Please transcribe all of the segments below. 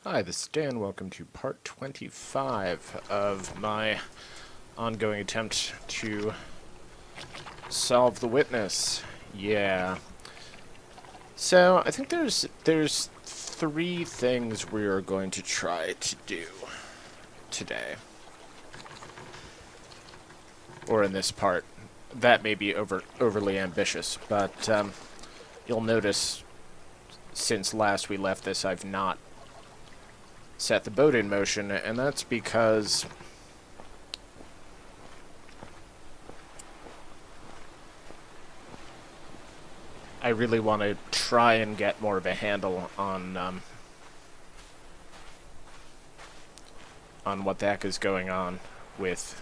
Hi, this is Dan. Welcome to part 25 of my ongoing attempt to solve the witness. Yeah. So, I think there's three things we are going to try to do today. Or in this part. That may be overly ambitious, but you'll notice since last we left this, I've not set the boat in motion, and that's because I really want to try and get more of a handle on what the heck is going on with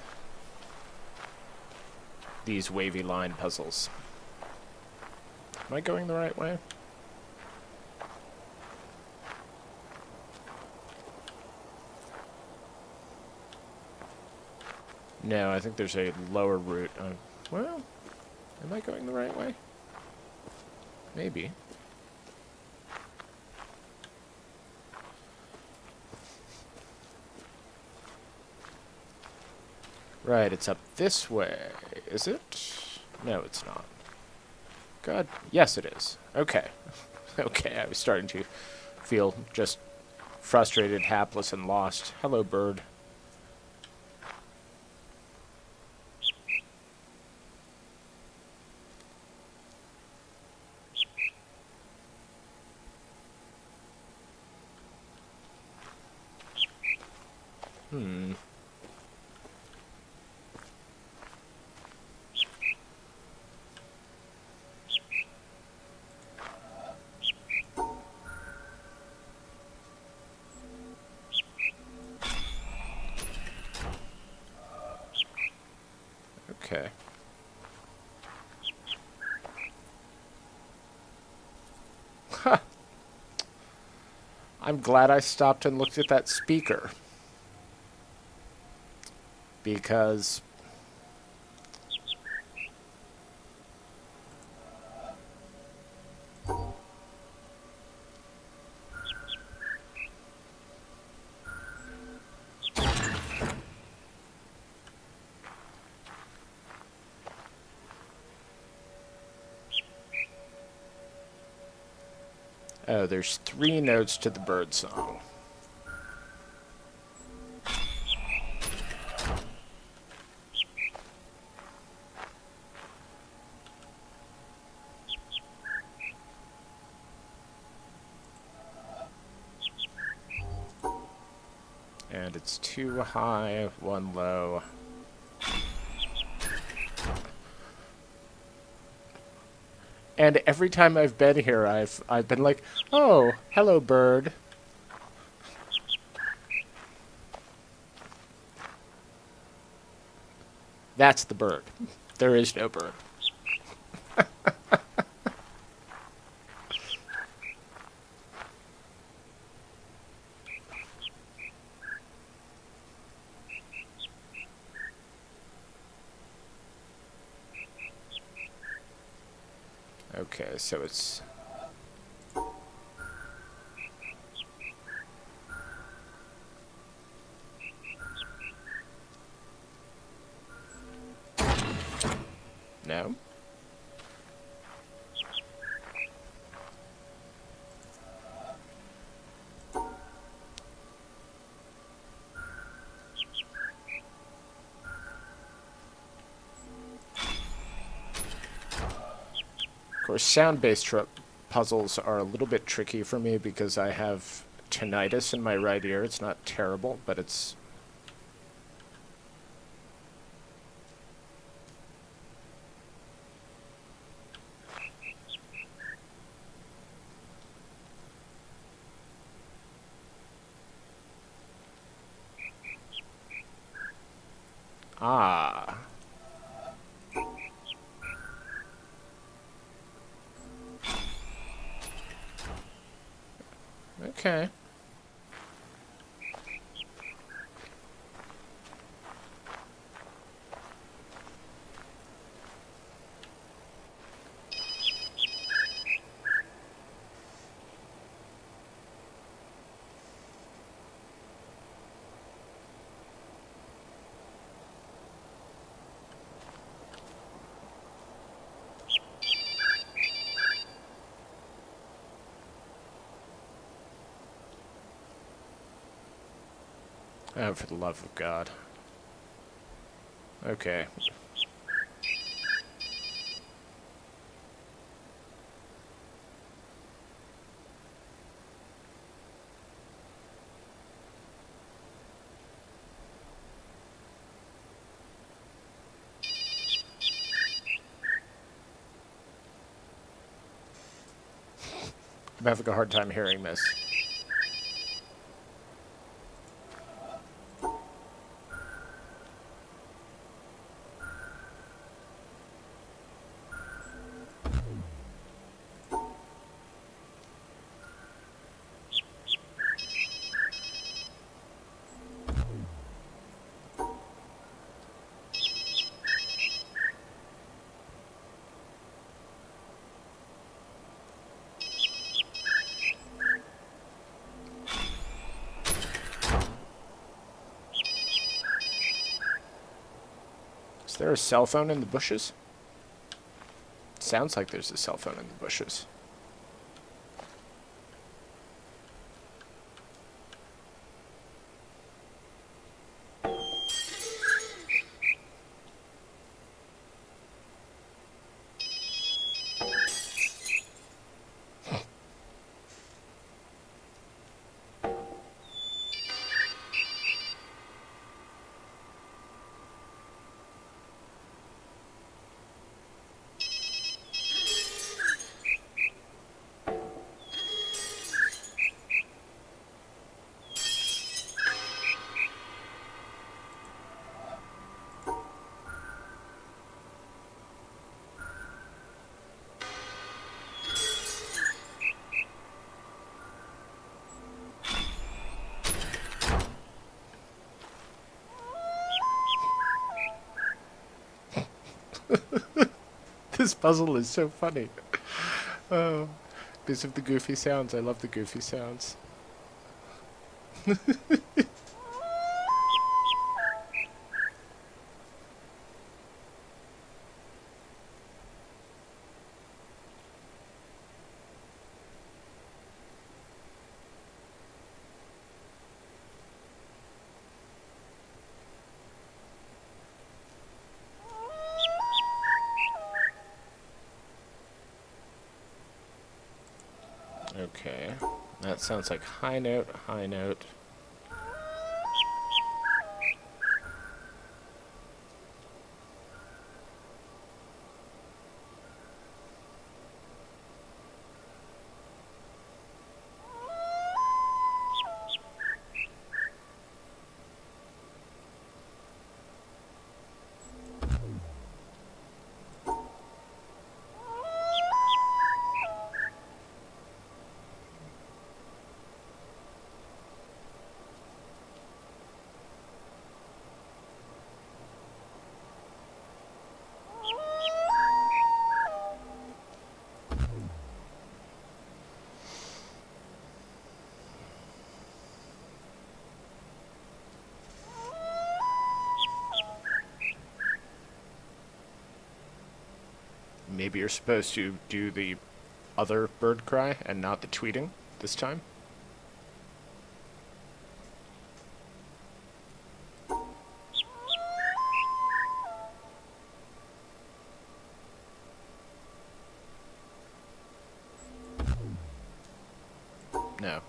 these wavy line puzzles. Am I going the right way? No, I think there's a lower route. Well, am I going the right way? Maybe. Right, it's up this way. Is it? No, it's not. God, yes it is. Okay. Okay, I was starting to feel just frustrated, hapless, and lost. Hello, bird. Hmm. Okay. I'm glad I stopped and looked at that speaker. Because oh, there's 3 notes to the Birdsong. And it's 2 high, 1 low. And every time I've been here, I've been like, "Oh, hello, bird." That's the bird. There is no bird. Okay, so it's no. Of course, sound-based puzzles are a little bit tricky for me because I have tinnitus in my right ear. It's not terrible, but it's ah. Okay. Oh, for the love of God. Okay. I'm having a hard time hearing this. Is there a cell phone in the bushes? Sounds like there's a cell phone in the bushes. This puzzle is so funny. Oh, because of the goofy sounds. I love the goofy sounds. Okay. That sounds like high note, high note. Maybe you're supposed to do the other bird cry and not the tweeting this time? No.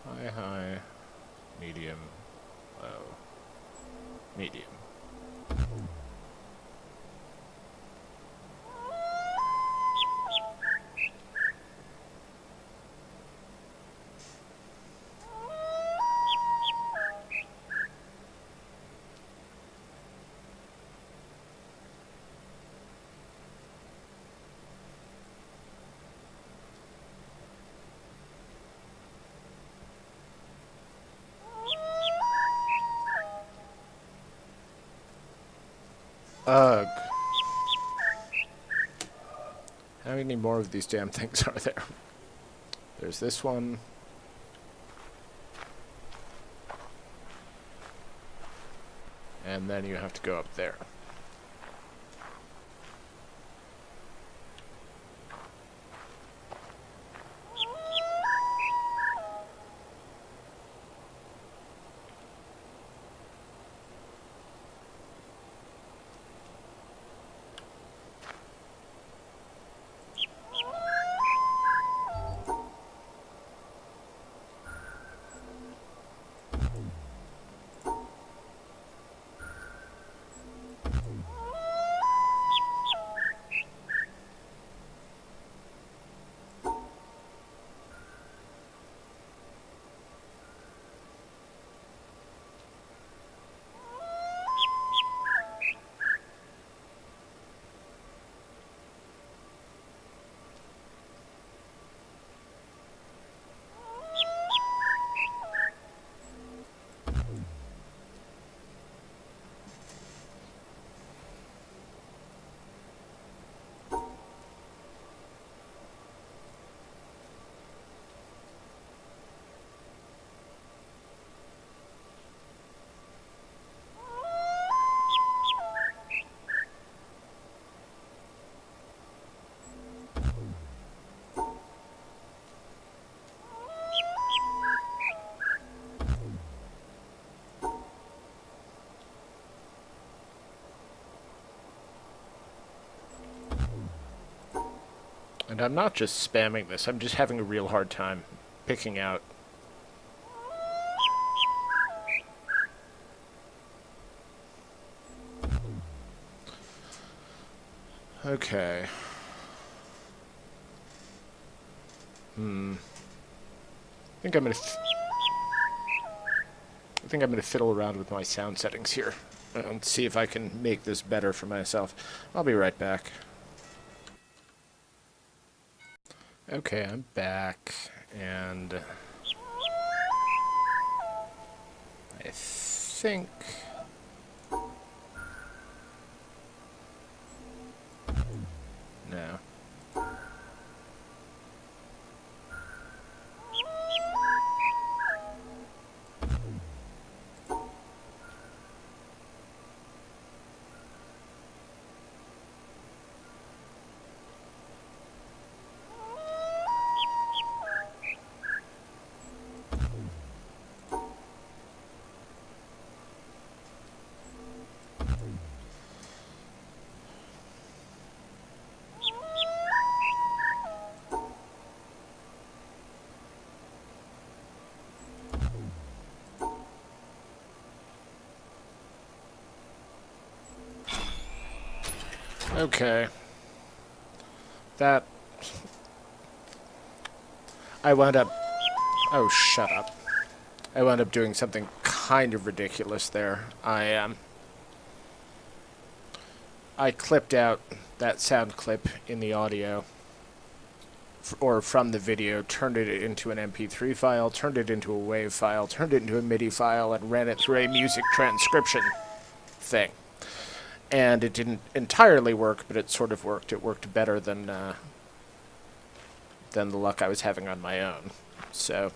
High, high, medium, low, medium. Ugh. How many more of these damn things are there? There's this one. And then you have to go up there. And I'm not just spamming this, I'm just having a real hard time picking out. Okay. I think I'm gonna fiddle around with my sound settings here and see if I can make this better for myself. I'll be right back. Okay, I'm back, and I think no. Okay. That... I wound up... Oh, shut up. I wound up doing something kind of ridiculous there. I clipped out that sound clip in the audio, or from the video, turned it into an MP3 file, turned it into a WAV file, turned it into a MIDI file, and ran it through a music transcription thing. And it didn't entirely work, but it sort of worked. It worked better than the luck I was having on my own. So...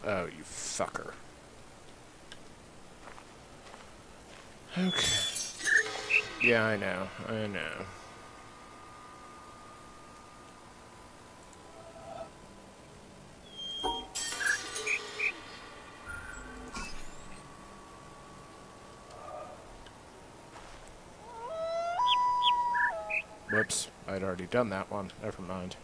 Oh, you fucker. Okay. Yeah, I know. Oops, I'd already done that one. Never mind.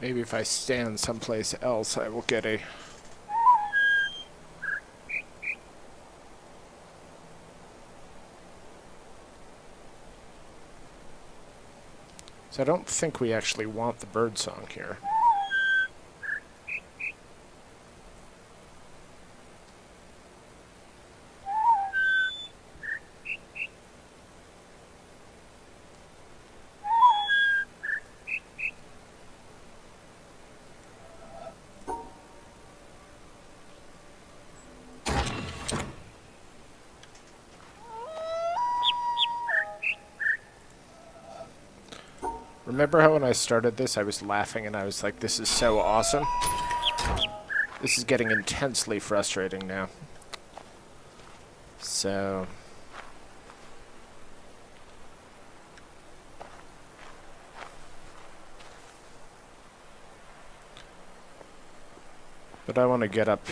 Maybe if I stand someplace else, I will get a... So I don't think we actually want the birdsong here. Remember how when I started this, I was laughing and I was like, this is so awesome? This is getting intensely frustrating now. So... But I want to get up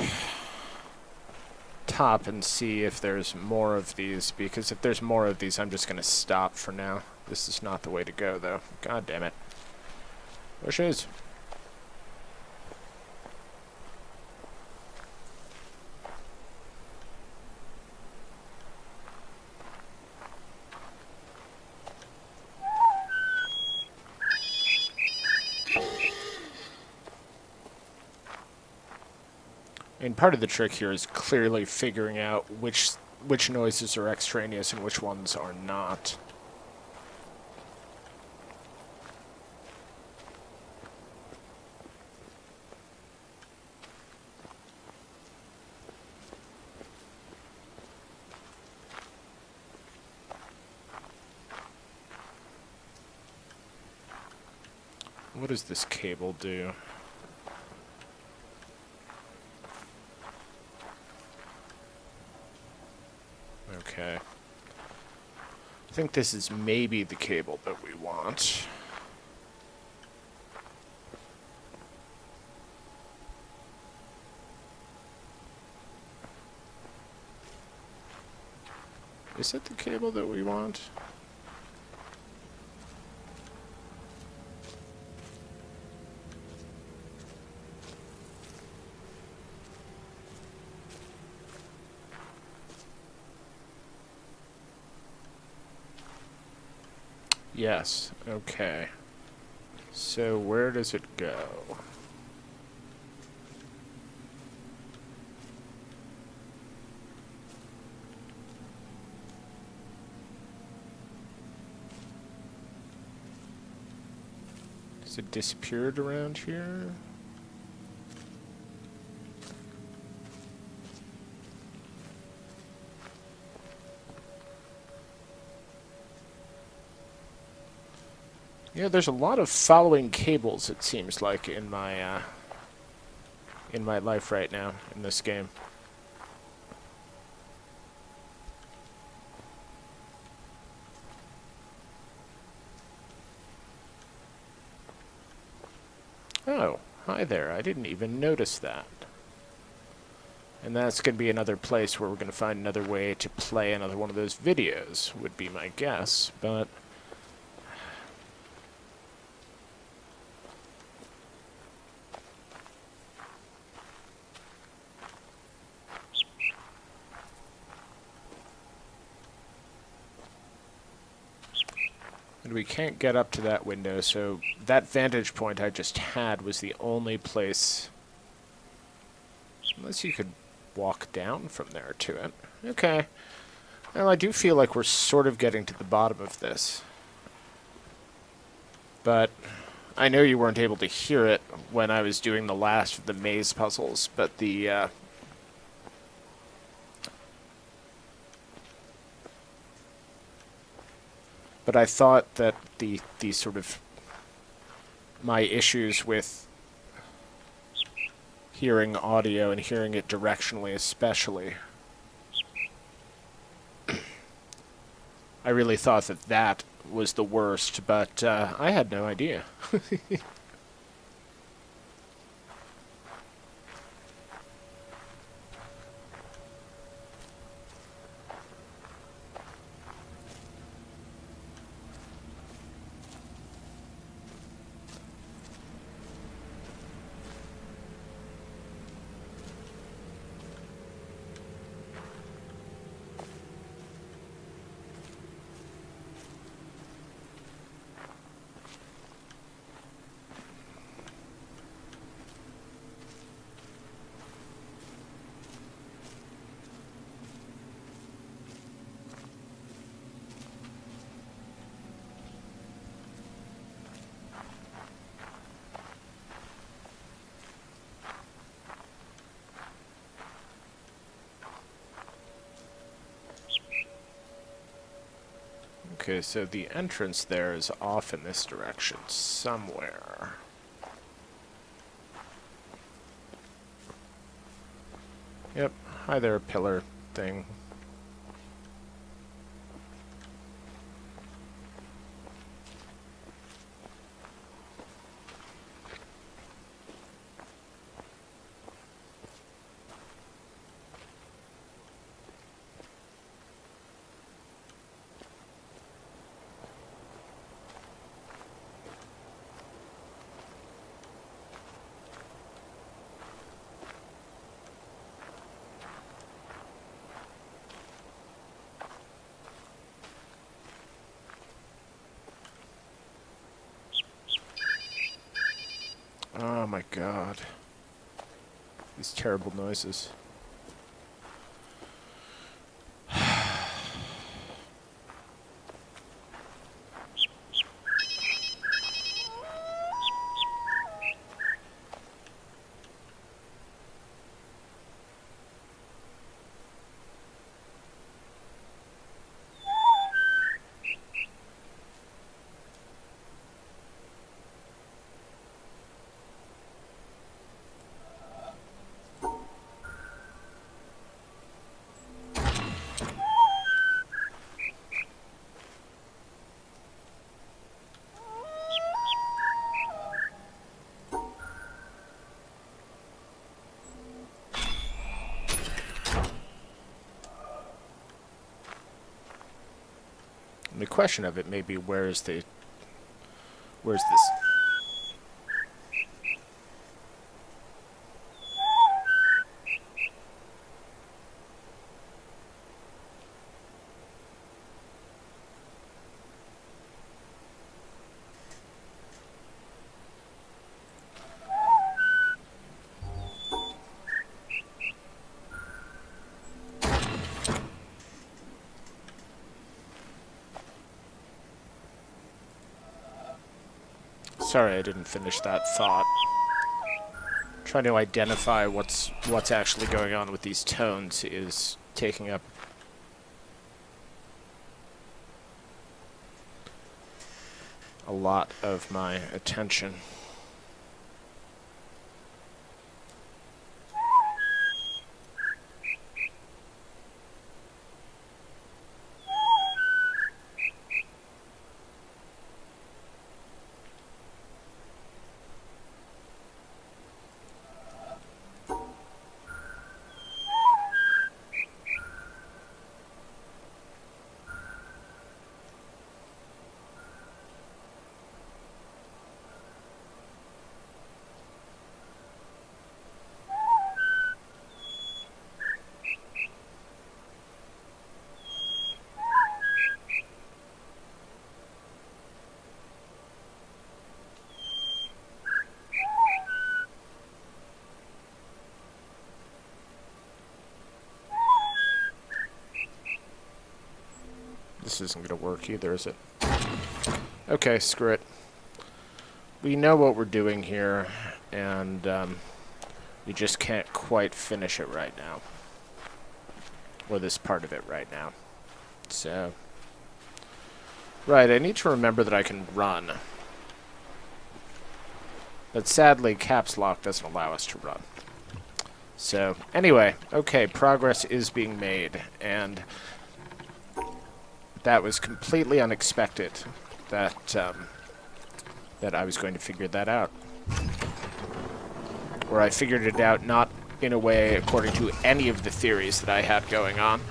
top and see if there's more of these, because if there's more of these, I'm just going to stop for now. This is not the way to go, though. God damn it. Bushes. And part of the trick here is clearly figuring out which noises are extraneous and which ones are not. What does this cable do? Okay. I think this is maybe the cable that we want. Is it the cable that we want? Yes, okay. So where does it go? Has it disappeared around here? Yeah, there's a lot of following cables, it seems like, in my life right now, in this game. Hi there, I didn't even notice that. And that's going to be another place where we're going to find another way to play another one of those videos, would be my guess, but... And we can't get up to that window, so that vantage point I just had was the only place... Unless you could walk down from there to it. Okay. Well, I do feel like we're sort of getting to the bottom of this. But I know you weren't able to hear it when I was doing the last of the maze puzzles, but the... But I thought that the sort of... my issues with hearing audio and hearing it directionally especially... I really thought that that was the worst, but I had no idea. Okay, so the entrance there is off in this direction somewhere. Yep, hi there, pillar thing. Oh my god. These terrible noises. And the question of it may be where's this? Sorry, I didn't finish that thought. Trying to identify what's actually going on with these tones is taking up a lot of my attention. this isn't going to work either, is it? Okay, screw it. We know what we're doing here, and we just can't quite finish it right now. Or this part of it right now. So... Right, I need to remember that I can run. But sadly, caps lock doesn't allow us to run. So, anyway, okay, progress is being made, and that was completely unexpected that that I was going to figure that out. Or I figured it out not in a way according to any of the theories that I had going on.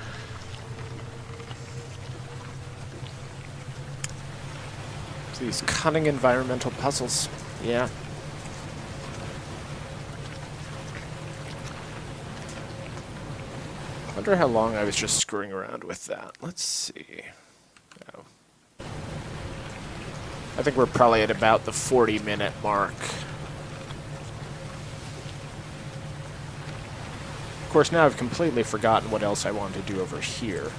So these cunning environmental puzzles, yeah. I wonder how long I was just screwing around with that. Let's see. Oh. I think we're probably at about the 40-minute mark. Of course, now I've completely forgotten what else I wanted to do over here.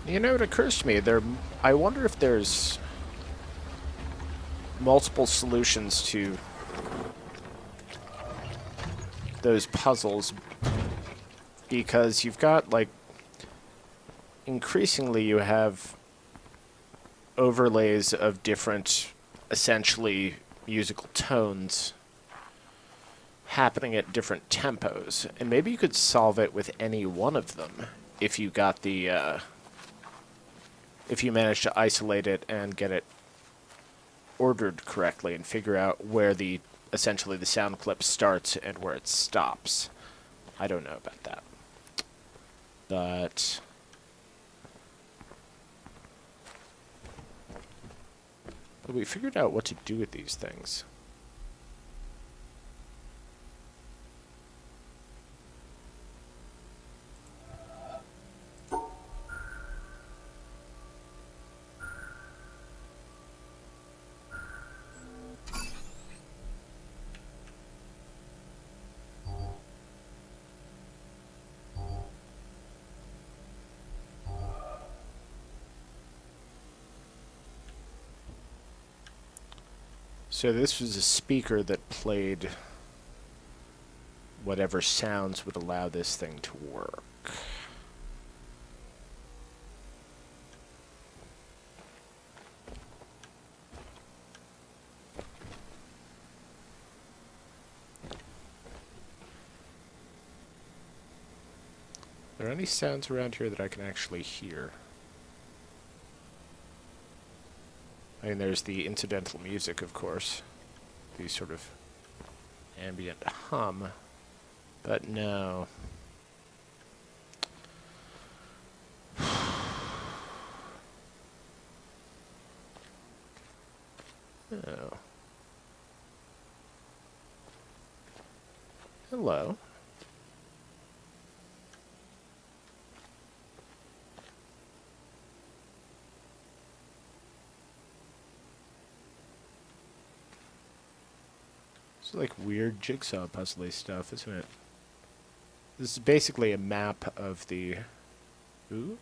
You know, it occurs to me, I wonder if there's multiple solutions to those puzzles, because you've got, like, increasingly you have overlays of different, essentially, musical tones happening at different tempos, and maybe you could solve it with any one of them if you got the, if you manage to isolate it and get it ordered correctly and figure out where the, essentially the sound clip starts and where it stops. I don't know about that. But we figured out what to do with these things. So this was a speaker that played whatever sounds would allow this thing to work. Are there any sounds around here that I can actually hear? I mean, there's the incidental music, of course. The sort of ambient hum. But no. Oh. Hello. It's like weird jigsaw puzzly stuff, isn't it? This is basically a map of the... Ooh?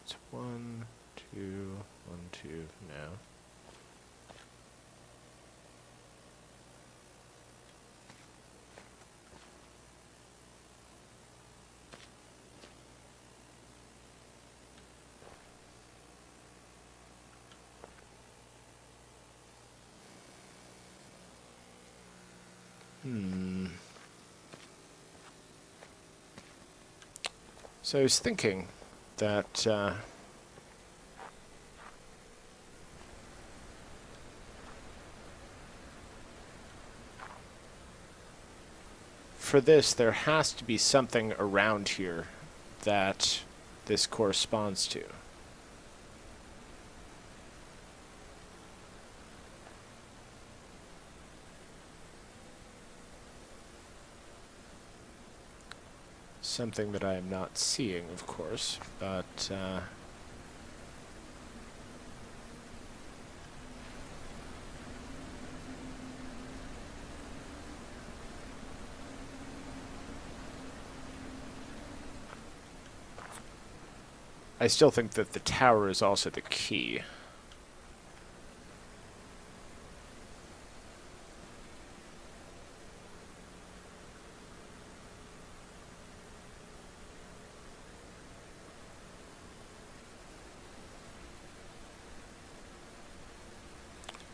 It's 1, 2, 1, 2, no. So I was thinking that for this, there has to be something around here that this corresponds to. Something that I am not seeing, of course, but I still think that the tower is also the key.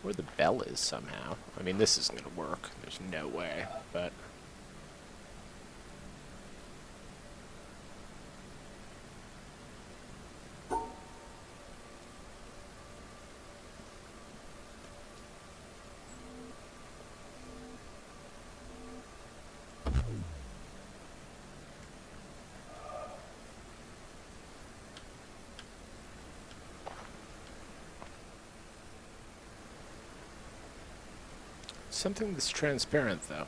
Where the bell is somehow. I mean, this isn't going to work. There's no way, but... something that's transparent, though.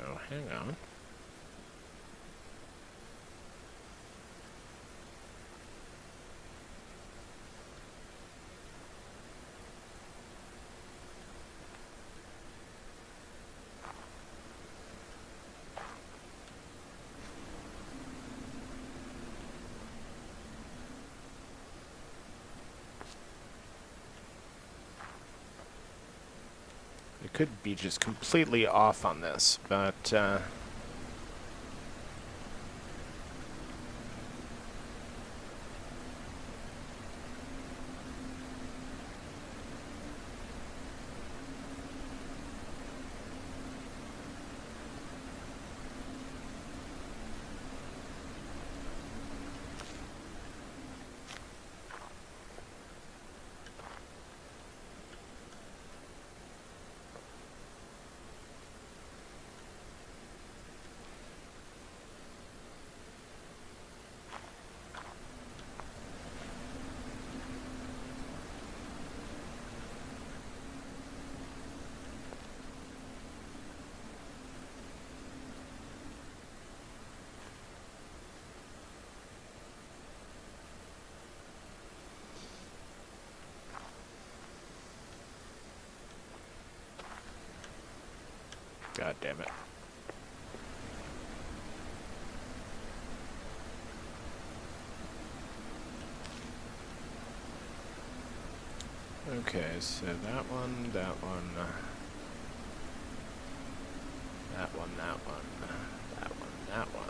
Oh, hang on. I could be just completely off on this, but God damn it. Okay, so that one, that one, that one, that one, that one, that one.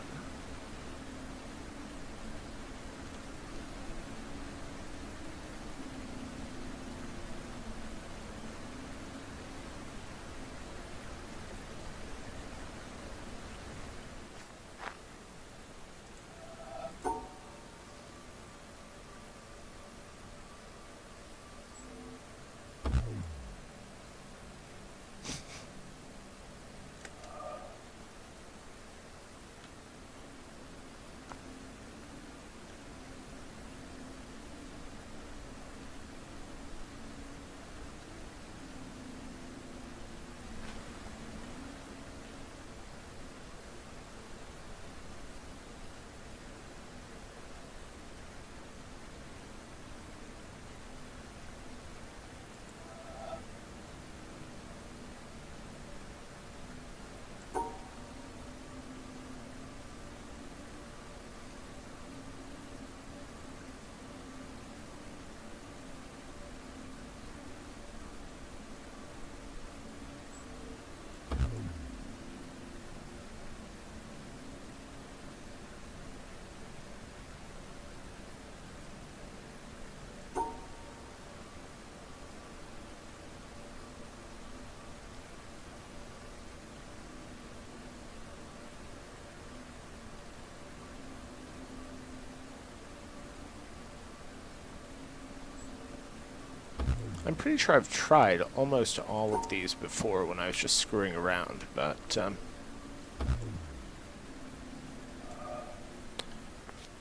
I'm pretty sure I've tried almost all of these before when I was just screwing around, but,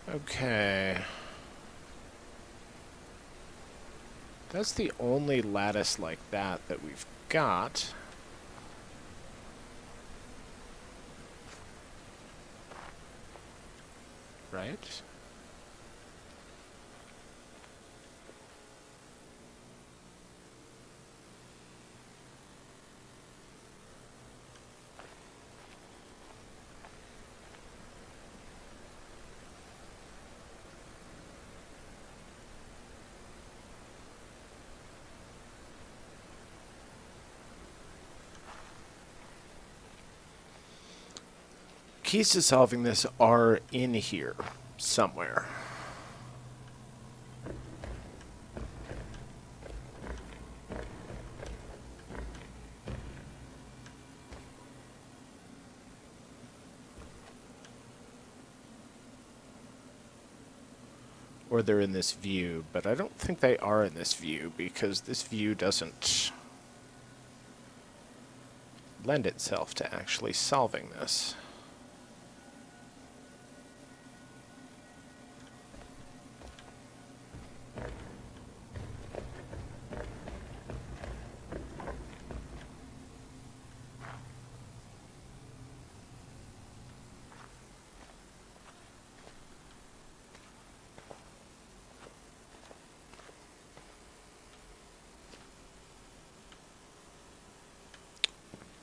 okay. That's the only lattice like that we've got. Right? Keys to solving this are in here somewhere. Or they're in this view, but I don't think they are in this view because this view doesn't lend itself to actually solving this.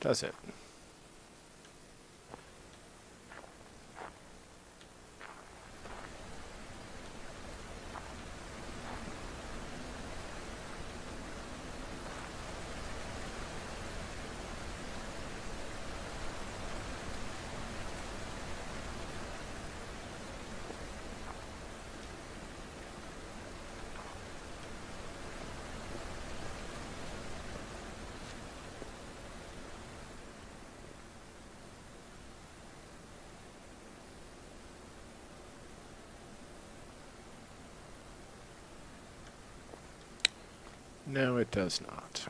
Does it? No, it does not.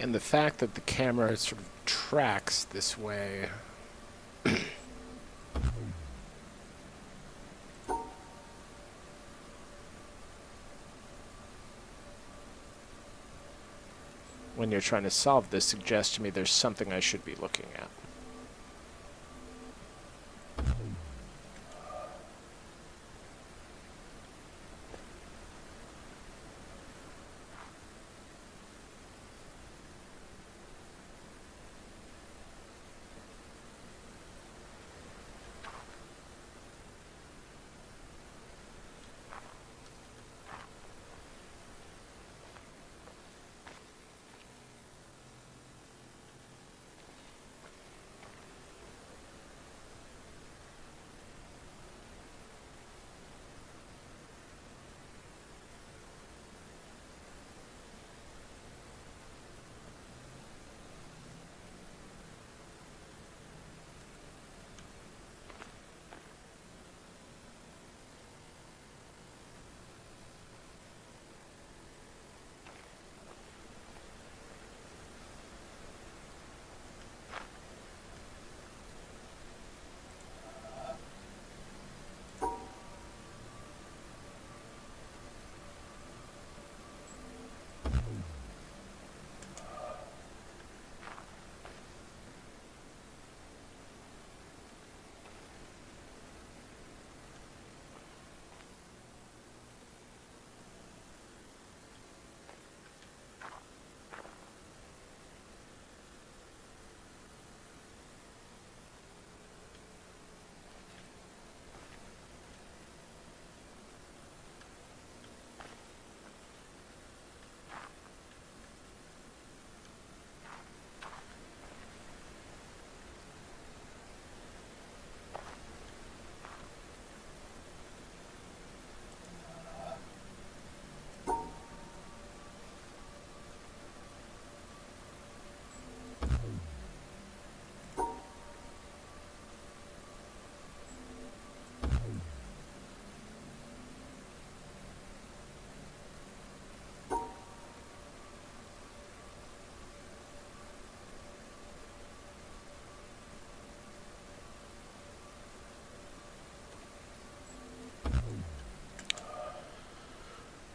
And the fact that the camera sort of tracks this way when you're trying to solve this suggests to me there's something I should be looking at.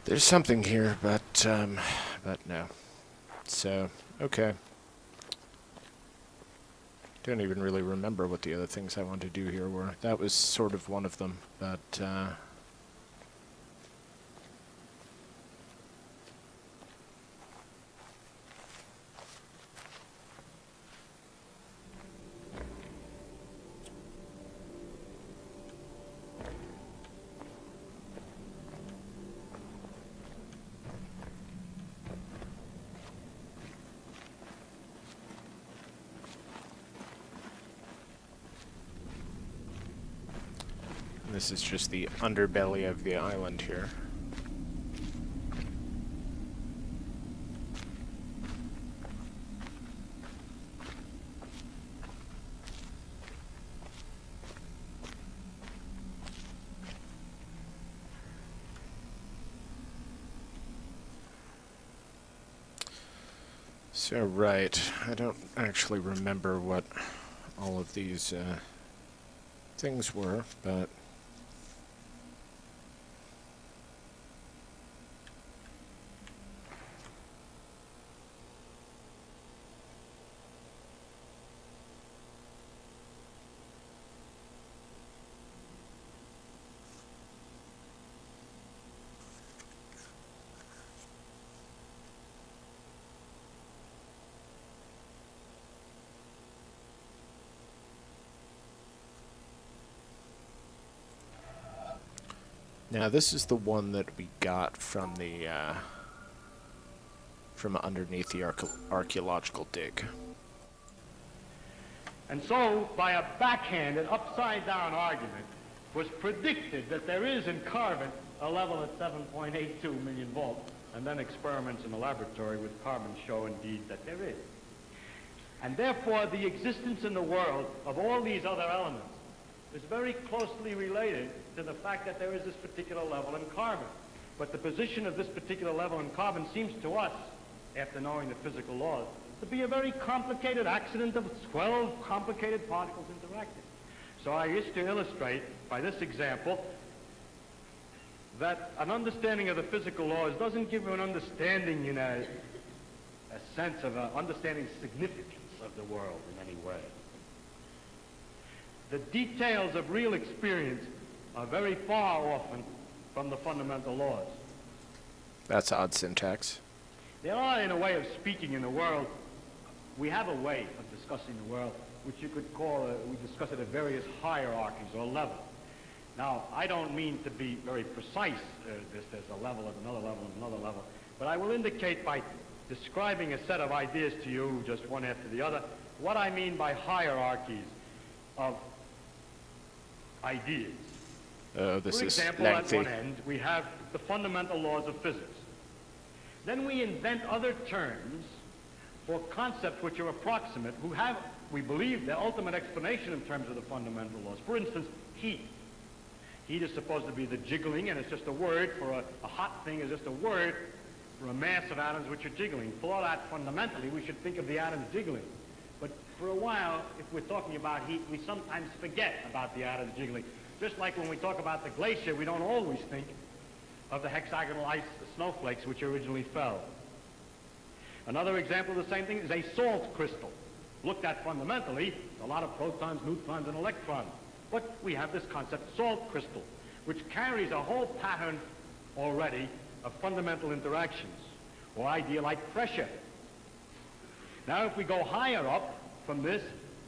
There's something here, but no. So, okay. Don't even really remember what the other things I wanted to do here were. That was sort of one of them, but this is just the underbelly of the island here. So, right, I don't actually remember what all of these things were, but now this is the one that we got from the from underneath the archaeological dig. And so, by a backhanded, upside-down argument, was predicted that there is in carbon a level at 7.82 million volts, and then experiments in the laboratory with carbon show indeed that there is. And therefore, the existence in the world of all these other elements is very closely related to the fact that there is this particular level in carbon. But the position of this particular level in carbon seems to us, after knowing the physical laws, to be a very complicated accident of 12 complicated particles interacting. So I wish to illustrate by this example that an understanding of the physical laws doesn't give you an understanding in a sense of understanding significance of the world in any way. The details of real experience are very far often from the fundamental laws. That's odd syntax. There are, in a way of speaking in the world, we have a way of discussing the world, which you could call, we discuss it at various hierarchies or levels. Now, I don't mean to be very precise, there's a level at another level and another level, but I will indicate by describing a set of ideas to you, just one after the other, what I mean by hierarchies of ideas. This For is example, lengthy. at one end, we have the fundamental laws of physics. Then we invent other terms for concepts which are approximate, who have, we believe, the ultimate explanation in terms of the fundamental laws. For instance, heat. Heat is supposed to be the jiggling, and it's just a word for a hot thing is just a word for a mass of atoms which are jiggling. For that, fundamentally, we should think of the atoms jiggling. But for a while, if we're talking about heat, we sometimes forget about the atoms jiggling. Just like when we talk about the glacier, we don't always think of the hexagonal ice snowflakes which originally fell. Another example of the same thing is a salt crystal. Looked at fundamentally, a lot of protons, neutrons, and electrons. But we have this concept, salt crystal, which carries a whole pattern already of fundamental interactions, or idea like pressure. Now, if we go higher up from this,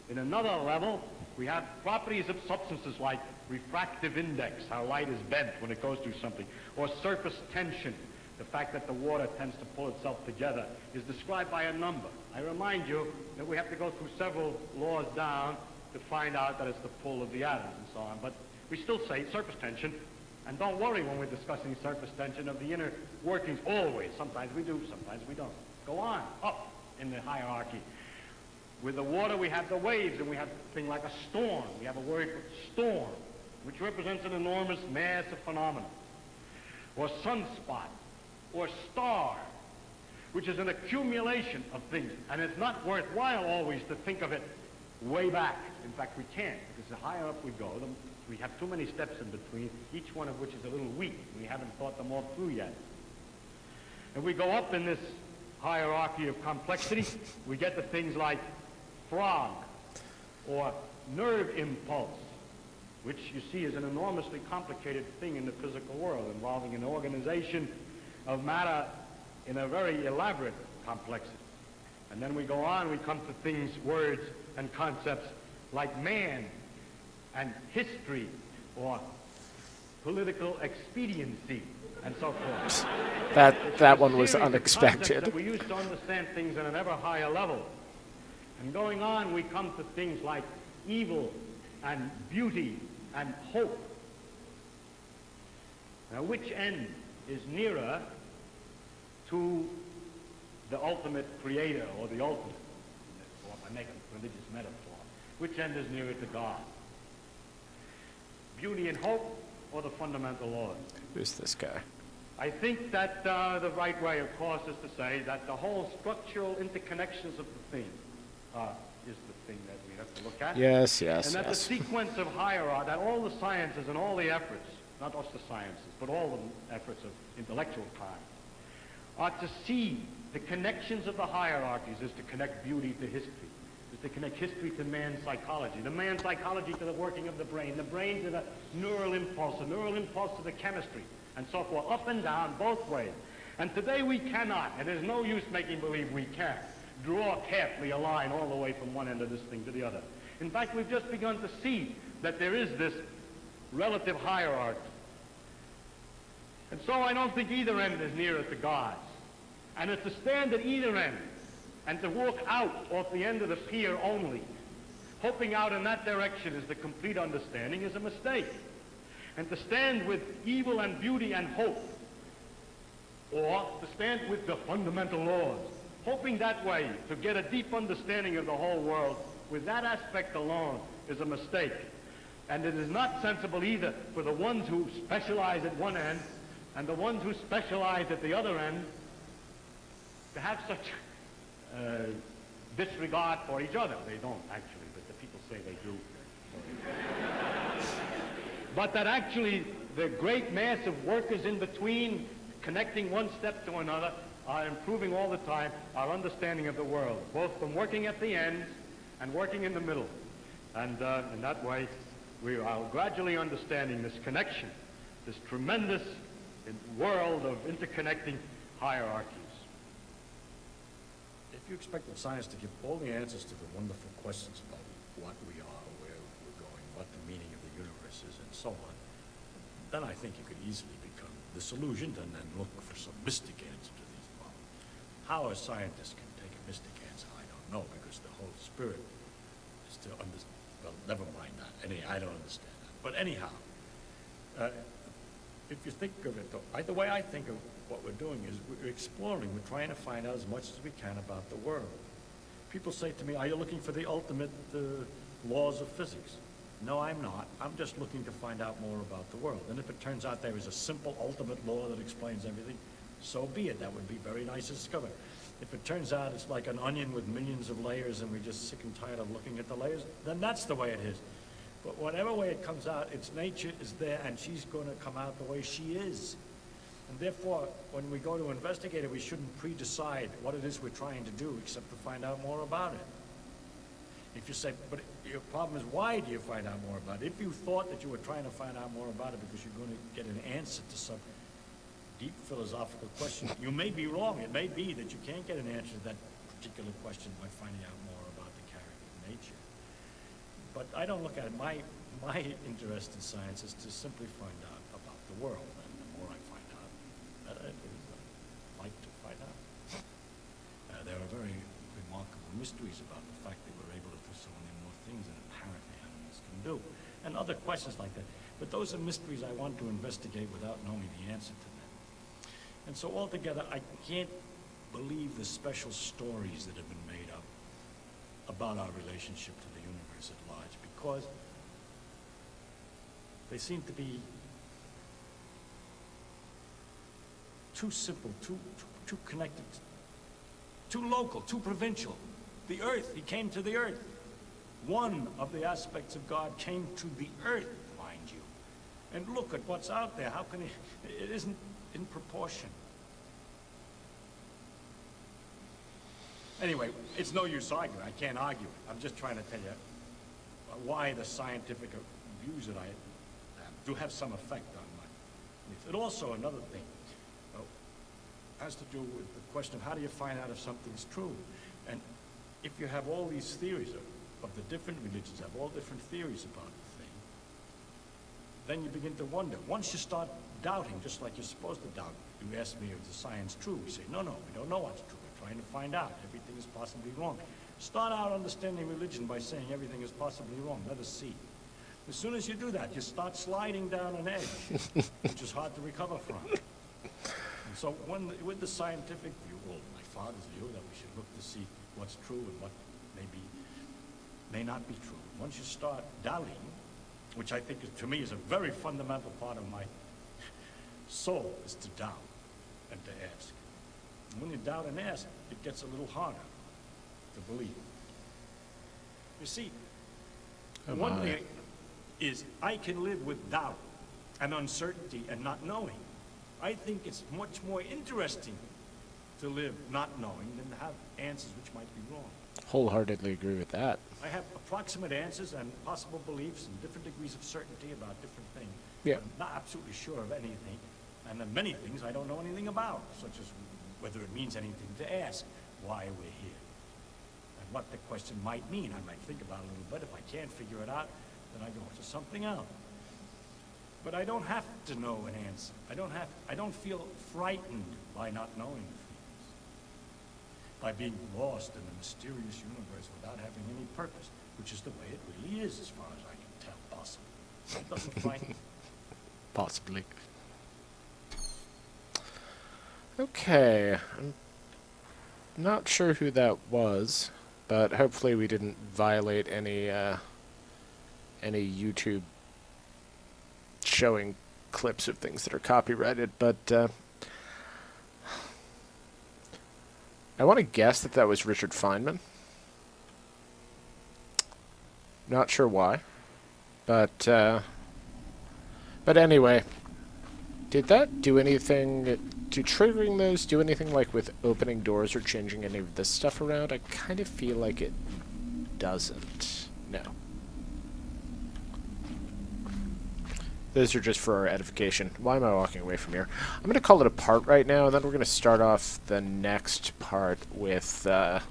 in another level, we have properties of substances like refractive index, how light is bent when it goes through something, or surface tension, the fact that the water tends to pull itself together, is described by a number. I remind you that we have to go through several laws down to find out that it's the pull of the atoms and so on. But we still say surface tension, and don't worry when we're discussing surface tension of the inner workings always. Sometimes we do, sometimes we don't. Go on, up in the hierarchy. With the water, we have the waves, and we have a thing like a storm. We have a word for storm, which represents an enormous mass of phenomena. Or sunspot, or star, which is an accumulation of things. And it's not worthwhile always to think of it way back. In fact, we can't, because the higher up we go, we have too many steps in between, each one of which is a little weak. We haven't thought them all through yet. If we go up in this hierarchy of complexity, we get to things like frog or nerve impulse, which you see is an enormously complicated thing in the physical world, involving an organization of matter in a very elaborate complexity. And then we go on, we come to things, words, and concepts like man and history or political expediency and so forth. That one was Series of unexpected. concepts that we use to understand things at an ever higher level. And going on, we come to things like evil and beauty and hope. Now, which end is nearer to the ultimate creator, or the ultimate, or if I make a religious metaphor, which end is nearer to God? Beauty and hope, or the fundamental laws? Who's this guy? I think that the right way, of course, is to say that the whole structural interconnections of the thing is the thing that we have to look at. Yes, yes, And that the yes. sequence of hierarchy, that all the sciences and all the efforts, not just the sciences, but all the efforts of intellectual time, are to see the connections of the hierarchies is to connect beauty to history, is to connect history to man's psychology, the man's psychology to the working of the brain to the neural impulse to the chemistry, and so forth, up and down, both ways. And today we cannot, and there's no use making believe we can, draw carefully a line all the way from one end of this thing to the other. In fact, we've just begun to see that there is this relative hierarchy. And so I don't think either end is nearer to God's. And it's to stand at either end and to walk out off the end of the pier only, hoping out in that direction is the complete understanding, is a mistake. And to stand with evil and beauty and hope, or to stand with the fundamental laws, hoping that way to get a deep understanding of the whole world with that aspect alone, is a mistake. And it is not sensible either for the ones who specialize at one end and the ones who specialize at the other end to have such disregard for each other. They don't actually, but the people say they do. But that actually the great mass of workers in between, connecting one step to another, are improving all the time our understanding of the world, both from working at the ends and working in the middle. And in that way, we are gradually understanding this connection, this tremendous world of interconnecting hierarchies. If you expect that science to give all the answers to the wonderful questions about what we are, where we're going, what the meaning of the universe is, and so on, then I think you could easily become disillusioned and then look for some mystic answer to these problems. How a scientist can take a mystic answer, I don't know, because the whole spirit is to understand. Well, never mind that. I don't understand that. But anyhow, if you think of it, though, the way I think of what we're doing is we're exploring, we're trying to find out as much as we can about the world. People say to me, are you looking for the ultimate laws of physics? No, I'm not. I'm just looking to find out more about the world. And if it turns out there is a simple ultimate law that explains everything, so be it. That would be very nice to discover. If it turns out it's like an onion with millions of layers and we're just sick and tired of looking at the layers, then that's the way it is. But whatever way it comes out, its nature is there and she's going to come out the way she is. And therefore, when we go to investigate it, we shouldn't pre-decide what it is we're trying to do except to find out more about it. If you say, but your problem is, why do you find out more about it? If you thought that you were trying to find out more about it because you're going to get an answer to some deep philosophical question, you may be wrong. It may be that you can't get an answer to that particular question by finding out more about the character of nature. But I don't look at it. My interest in science is to simply find out about the world. And the more I find out, the better it is. I like to find out. There are very remarkable mysteries about the fact that we're able to do so many more things than apparently animals can do. And other questions like that. But those are mysteries I want to investigate without knowing the answer to them. And so altogether, I can't believe the special stories that have been made up about our relationship to the universe at large, because they seem to be too simple, too connected, too local, too provincial. The earth, he came to the earth. One of the aspects of God came to the earth, mind you. And look at what's out there. How can it isn't in proportion. Anyway, it's no use arguing. I can't argue it. I'm just trying to tell you why the scientific views that I have do have some effect on my beliefs. And also another thing has to do with the question of how do you find out if something's true? And if you have all these theories of the different religions, have all different theories about the thing, then you begin to wonder. Once you start doubting, just like you're supposed to doubt, you ask me, is the science true? We say, no, we don't know what's true. We're trying to find out. Everything is possibly wrong. Start out understanding religion by saying everything is possibly wrong. Let us see. As soon as you do that, you start sliding down an edge, which is hard to recover from. And so with the scientific view, well, my father's view, that we should look to see what's true and what may not be true. Once you start doubting, which I think to me is a very fundamental part of my soul, is to doubt and to ask. And when you doubt and ask, it gets a little harder to believe. You see, one thing is I can live with doubt and uncertainty and not knowing. I think it's much more interesting to live not knowing than to have answers which might be wrong. Wholeheartedly agree with that. I have approximate answers and possible beliefs and different degrees of certainty about different things. Yeah. I'm not absolutely sure of anything, and then many things I don't know anything about, such as whether it means anything to ask why we're here, and what the question might mean. I might think about it a little bit. If I can't figure it out, then I go to something else. But I don't have to know an answer. I don't feel frightened by not knowing things, by being lost in a mysterious universe without having any purpose, which is the way it really is, as far as I can tell, possibly. It doesn't frighten me. Possibly. Okay. I'm not sure who that was, but hopefully we didn't violate any YouTube showing clips of things that are copyrighted, but I want to guess that was Richard Feynman. Not sure why, but anyway, did that do anything? Do triggering those do anything like with opening doors or changing any of this stuff around? I kind of feel like it doesn't. No. Those are just for our edification. Why am I walking away from here? I'm going to call it a part right now, and then we're going to start off the next part with a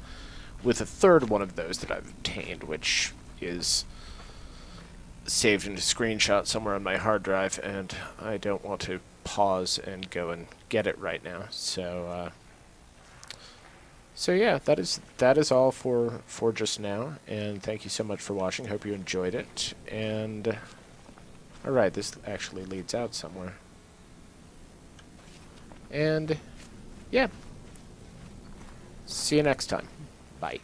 third one of those that I've obtained, which is saved in a screenshot somewhere on my hard drive, and I don't want to pause and go and get it right now. So yeah, that is all for just now, and thank you so much for watching. Hope you enjoyed it, and alright, this actually leads out somewhere. And yeah, see you next time. Bye.